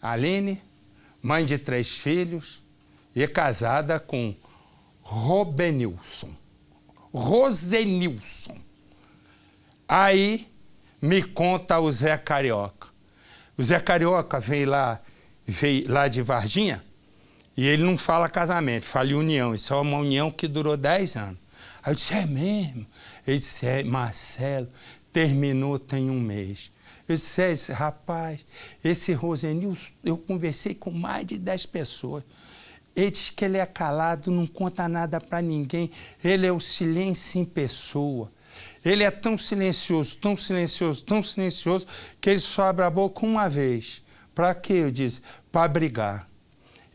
Aline, mãe de 3 filhos e casada com Rosenilson. Aí me conta o Zé Carioca. O Zé Carioca veio lá de Varginha e ele não fala casamento, fala união. Isso é uma união que durou 10 anos. Aí eu disse, é mesmo? Ele disse, é, Marcelo, terminou tem 1 mês. Eu disse, rapaz, esse Rosenilson, eu conversei com mais de 10 pessoas. Ele diz que ele é calado, não conta nada para ninguém. Ele é o silêncio em pessoa. Ele é tão silencioso, tão silencioso, tão silencioso, que ele só abre a boca uma vez. Para quê? Eu disse, para brigar.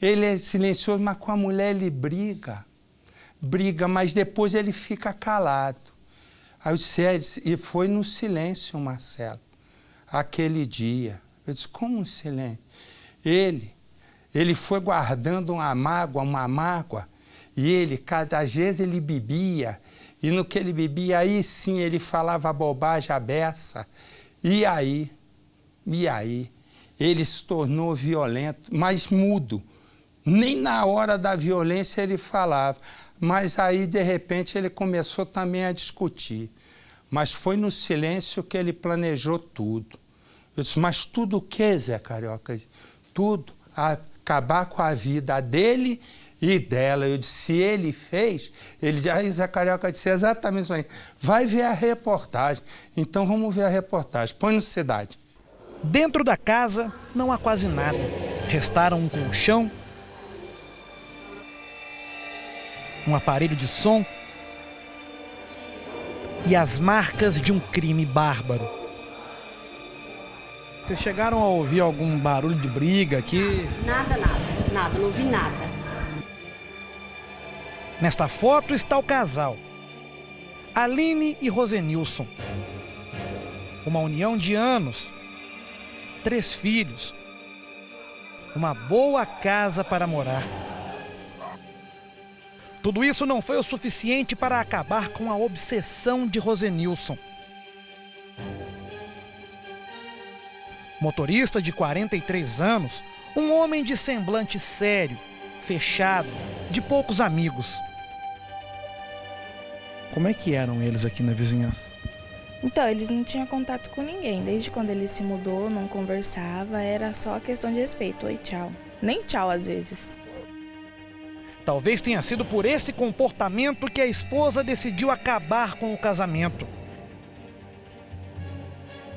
Ele é silencioso, mas com a mulher ele briga. Briga, mas depois ele fica calado. Aí eu disse, e foi no silêncio, Marcelo, aquele dia. Eu disse, como um silêncio? Ele foi guardando uma mágoa, e ele, cada vez ele bebia, e no que ele bebia, aí sim ele falava bobagem à beça. E aí, ele se tornou violento, mas mudo. Nem na hora da violência ele falava. Mas aí, de repente, ele começou também a discutir. Mas foi no silêncio que ele planejou tudo. Eu disse, mas tudo o que, Zé Carioca? Tudo. Acabar com a vida dele e dela. Eu disse, se ele fez, aí Zé Carioca disse exatamente isso aí. Vai ver a reportagem. Então vamos ver a reportagem. Põe no Cidade. Dentro da casa não há quase nada. Restaram um colchão, um aparelho de som e as marcas de um crime bárbaro. Vocês chegaram a ouvir algum barulho de briga aqui? Nada, não ouvi nada. Nesta foto está o casal, Aline e Rosenilson. Uma união de anos, 3 filhos, uma boa casa para morar. Tudo isso não foi o suficiente para acabar com a obsessão de Rosenilson. Motorista de 43 anos, um homem de semblante sério, fechado, de poucos amigos. Como é que eram eles aqui na vizinhança? Então, eles não tinham contato com ninguém. Desde quando ele se mudou, não conversava, era só questão de respeito. Oi, tchau. Nem tchau às vezes. Talvez tenha sido por esse comportamento que a esposa decidiu acabar com o casamento.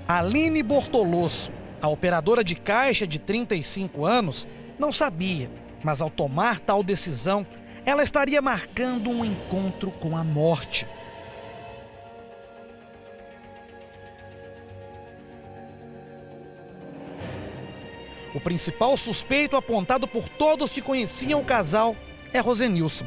Aline Bortoloso, a operadora de caixa de 35 anos, não sabia, mas ao tomar tal decisão, ela estaria marcando um encontro com a morte. O principal suspeito apontado por todos que conheciam o casal é Rosenilson.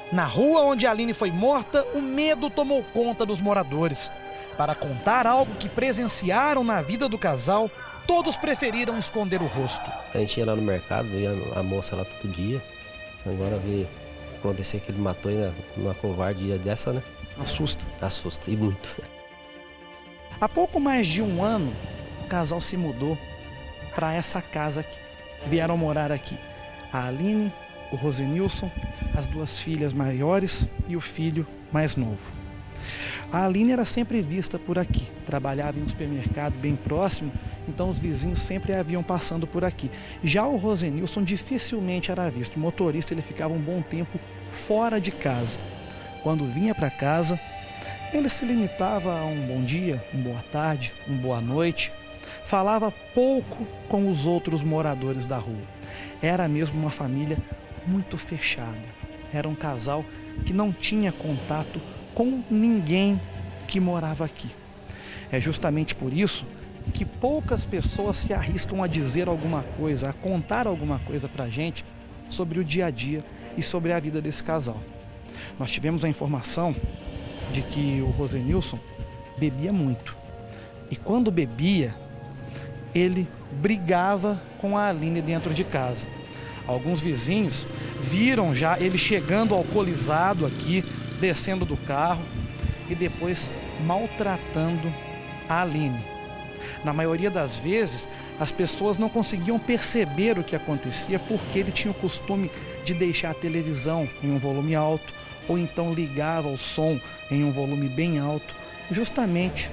Na rua onde Aline foi morta, o medo tomou conta dos moradores. Para contar algo que presenciaram na vida do casal, todos preferiram esconder o rosto. A gente ia lá no mercado, via a moça lá todo dia. Agora ver acontecer que ele matou numa covardia dessa, né? Assusta. Assusta, e muito. Há pouco mais de 1 ano, o casal se mudou para essa casa aqui. Vieram morar aqui a Aline, o Rosenilson, as 2 filhas maiores e o filho mais novo. A Aline era sempre vista por aqui, trabalhava em um supermercado bem próximo, então os vizinhos sempre a viam passando por aqui. Já o Rosenilson dificilmente era visto, o motorista ele ficava um bom tempo fora de casa. Quando vinha para casa, ele se limitava a um bom dia, uma boa tarde, uma boa noite. Falava pouco com os outros moradores da rua. Era mesmo uma família muito fechada. Era um casal que não tinha contato com ninguém que morava aqui. É justamente por isso que poucas pessoas se arriscam a dizer alguma coisa, a contar alguma coisa pra gente sobre o dia a dia e sobre a vida desse casal. Nós tivemos a informação de que o Rosenilson bebia muito. E quando bebia, ele brigava com a Aline dentro de casa. Alguns vizinhos viram já ele chegando alcoolizado aqui, descendo do carro e depois maltratando a Aline. Na maioria das vezes, as pessoas não conseguiam perceber o que acontecia porque ele tinha o costume de deixar a televisão em um volume alto ou então ligava o som em um volume bem alto, justamente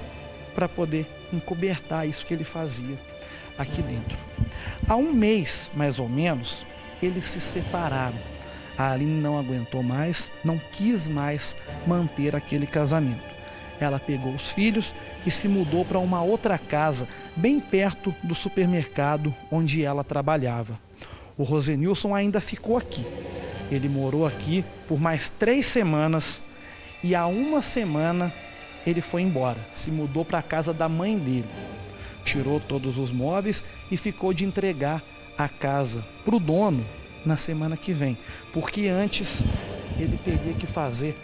para poder encobertar isso que ele fazia aqui dentro. Há um mês, mais ou menos, eles se separaram. A Aline não aguentou mais, não quis mais manter aquele casamento. Ela pegou os filhos e se mudou para uma outra casa, bem perto do supermercado onde ela trabalhava. O Rosenilson ainda ficou aqui. Ele morou aqui por mais 3 semanas e há uma semana ele foi embora, se mudou para a casa da mãe dele. Tirou todos os móveis e ficou de entregar a casa para o dono na semana que vem, porque antes ele teria que fazer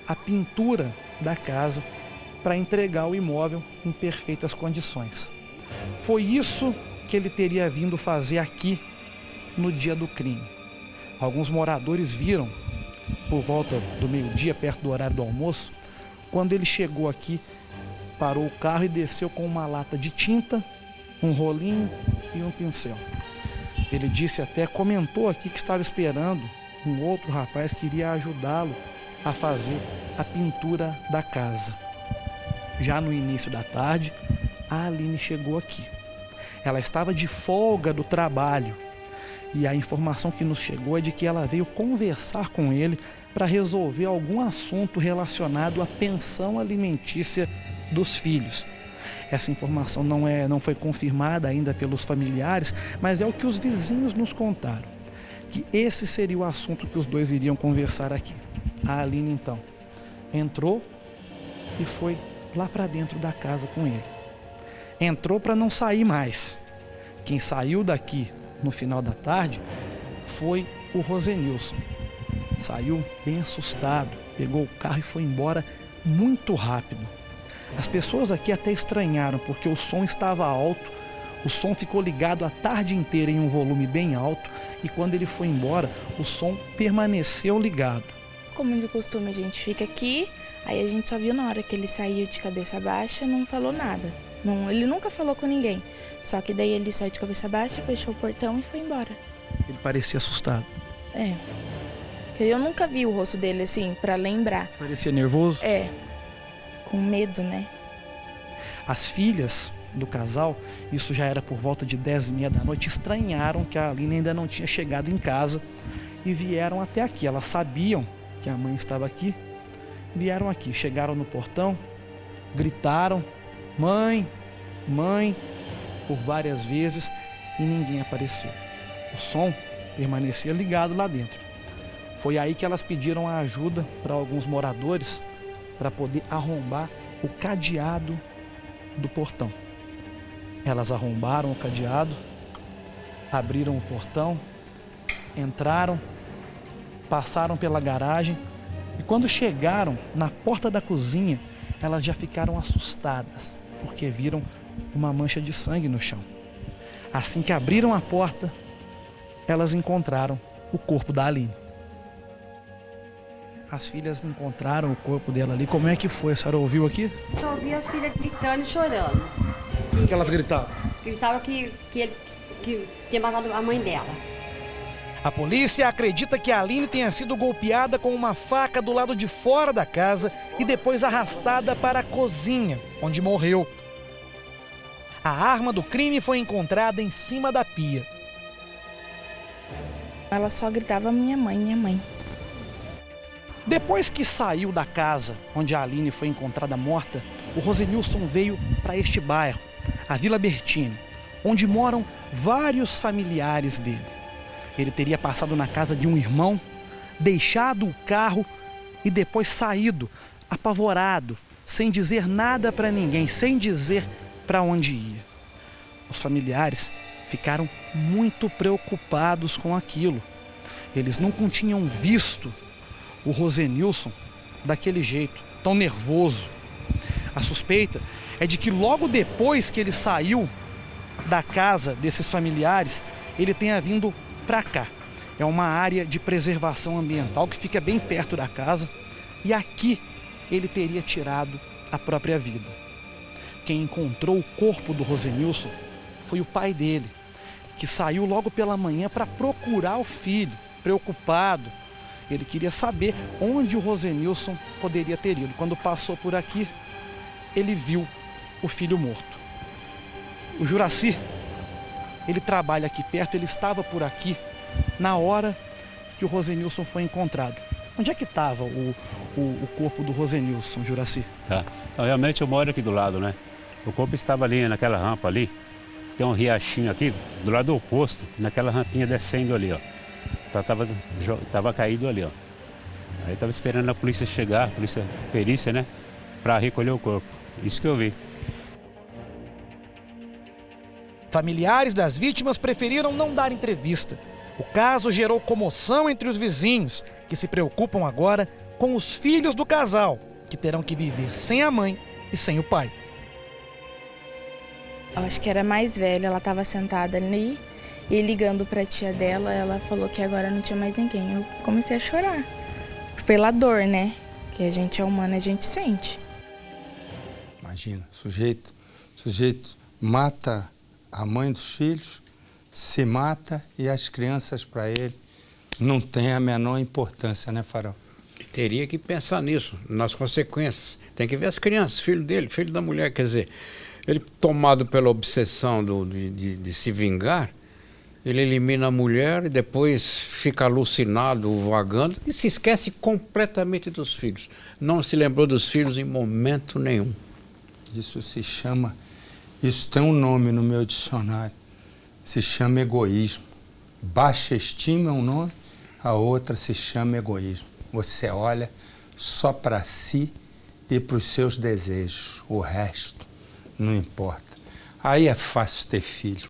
a pintura da casa para entregar o imóvel em perfeitas condições. Foi isso que ele teria vindo fazer aqui no dia do crime. Alguns moradores viram, por volta do meio-dia, perto do horário do almoço, quando ele chegou aqui, parou o carro e desceu com uma lata de tinta, um rolinho e um pincel. Ele disse até, comentou aqui que estava esperando um outro rapaz que iria ajudá-lo a fazer a pintura da casa. Já no início da tarde, a Aline chegou aqui. Ela estava de folga do trabalho e a informação que nos chegou é de que ela veio conversar com ele para resolver algum assunto relacionado à pensão alimentícia dos filhos. Essa informação não foi confirmada ainda pelos familiares, mas é o que os vizinhos nos contaram, que esse seria o assunto que os dois iriam conversar aqui. A Aline, então, entrou e foi lá para dentro da casa com ele. Entrou para não sair mais. Quem saiu daqui no final da tarde foi o Rosenilson. Saiu bem assustado, pegou o carro e foi embora muito rápido. As pessoas aqui até estranharam, porque o som estava alto, o som ficou ligado a tarde inteira em um volume bem alto e quando ele foi embora, o som permaneceu ligado. Como de costume, a gente fica aqui, aí a gente só viu na hora que ele saiu de cabeça baixa, não falou nada. Não, ele nunca falou com ninguém, só que daí ele saiu de cabeça baixa, fechou o portão e foi embora. Ele parecia assustado. É, eu nunca vi o rosto dele assim, pra lembrar. Parecia nervoso? É, com medo, né? As filhas do casal, isso já era por volta de 10h30 da noite, estranharam que a Aline ainda não tinha chegado em casa e vieram até aqui. Elas sabiam que a mãe estava aqui, vieram aqui, chegaram no portão, gritaram, mãe, mãe, por várias vezes e ninguém apareceu. O som permanecia ligado lá dentro. Foi aí que elas pediram a ajuda para alguns moradores para poder arrombar o cadeado do portão. Elas arrombaram o cadeado, abriram o portão, entraram, passaram pela garagem e quando chegaram na porta da cozinha, elas já ficaram assustadas, porque viram uma mancha de sangue no chão. Assim que abriram a porta, elas encontraram o corpo da Aline. As filhas encontraram o corpo dela ali. Como é que foi? A senhora ouviu aqui? Só ouvi as filhas gritando e chorando. O que elas gritavam? Gritavam que ele tinha matado a mãe dela. A polícia acredita que a Aline tenha sido golpeada com uma faca do lado de fora da casa e depois arrastada para a cozinha, onde morreu. A arma do crime foi encontrada em cima da pia. Ela só gritava minha mãe, minha mãe. Depois que saiu da casa onde a Aline foi encontrada morta, o Rosenilson veio para este bairro, a Vila Bertini, onde moram vários familiares dele. Ele teria passado na casa de um irmão, deixado o carro e depois saído, apavorado, sem dizer nada para ninguém, sem dizer para onde ia. Os familiares ficaram muito preocupados com aquilo. Eles nunca tinham visto o Rosenilson daquele jeito, tão nervoso. A suspeita é de que logo depois que ele saiu da casa desses familiares, ele tenha vindo para cá. É uma área de preservação ambiental que fica bem perto da casa e aqui ele teria tirado a própria vida. Quem encontrou o corpo do Rosenilson foi o pai dele, que saiu logo pela manhã para procurar o filho, preocupado. Ele queria saber onde o Rosenilson poderia ter ido. Quando passou por aqui, ele viu o filho morto. O Juraci, ele trabalha aqui perto, ele estava por aqui na hora que o Rosenilson foi encontrado. Onde é que estava o corpo do Rosenilson, Juraci? Tá. Então, realmente eu moro aqui do lado, né? O corpo estava ali, naquela rampa ali. Tem um riachinho aqui, do lado do oposto, naquela rampinha descendo ali, ó. Tava caído ali, ó. Aí tava esperando a polícia chegar, a perícia, né? Para recolher o corpo. Isso que eu vi. Familiares das vítimas preferiram não dar entrevista. O caso gerou comoção entre os vizinhos, que se preocupam agora com os filhos do casal, que terão que viver sem a mãe e sem o pai. Eu acho que era mais velha, ela estava sentada ali e ligando para a tia dela, ela falou que agora não tinha mais ninguém. Eu comecei a chorar, pela dor, né? Que a gente é humano, a gente sente. Imagina, sujeito mata a mãe dos filhos, se mata e as crianças para ele não têm a menor importância, né, Farol? Teria que pensar nisso, nas consequências. Tem que ver as crianças, filho dele, filho da mulher, quer dizer, ele tomado pela obsessão de se vingar, ele elimina a mulher e depois fica alucinado, vagando e se esquece completamente dos filhos. Não se lembrou dos filhos em momento nenhum. Isso tem um nome no meu dicionário, se chama egoísmo. Baixa estima é um nome, a outra se chama egoísmo. Você olha só para si e para os seus desejos, o resto não importa. Aí é fácil ter filho.